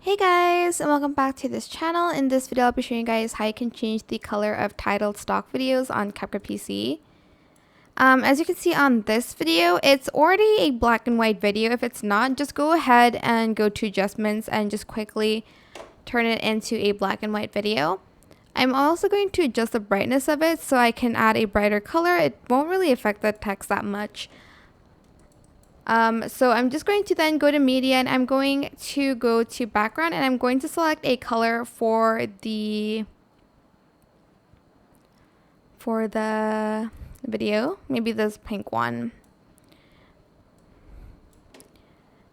Hey guys, and welcome back to this channel. In this video, I'll be showing you guys how you can change the color of titled stock videos on CapCut PC. As you can see on this video, it's already a black and white video. If it's not, just go ahead and go to adjustments and just quickly turn it into a black and white video. I'm also going to adjust the brightness of it so I can add a brighter color. It won't really affect the text that much. So I'm just going to then go to media, and I'm going to go to background, and I'm going to select a color for the video, maybe this pink one.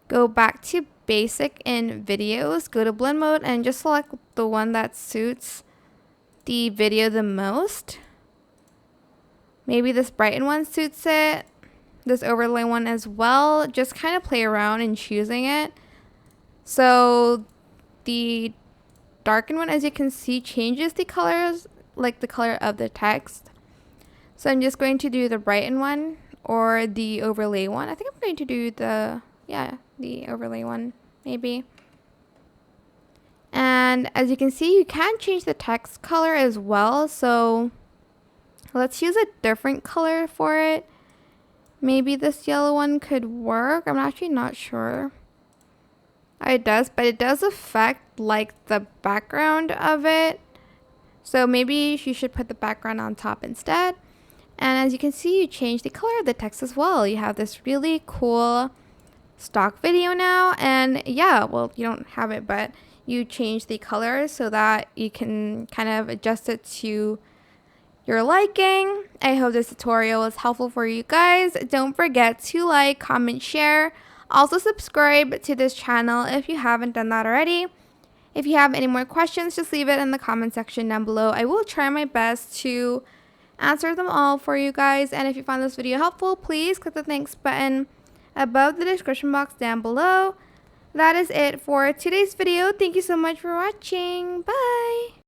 Go back to basic in videos, go to blend mode, and just select the one that suits the video the most. Maybe this brighten one suits it. This overlay one as well. Just kind of play around in choosing it. So the darken one, as you can see, changes the colors, like the color of the text. So I'm just going to do the brighten one or the overlay one. I think I'm going to do the overlay one maybe. And as you can see, you can change the text color as well. So let's use a different color for it. Maybe this yellow one could work. I'm actually not sure. It does, but it does affect like the background of it. So maybe you should put the background on top instead. And as you can see, you change the color of the text as well. You have this really cool stock video now. And yeah, well, you don't have it, but you change the color so that you can kind of adjust it to your liking. I hope this tutorial was helpful for you guys. Don't forget to like, comment, share. Also subscribe to this channel if you haven't done that already. If you have any more questions, just leave it in the comment section down below. I will try my best to answer them all for you guys. And if you found this video helpful, please click the thanks button above the description box down below. That is it for today's video. Thank you so much for watching. Bye!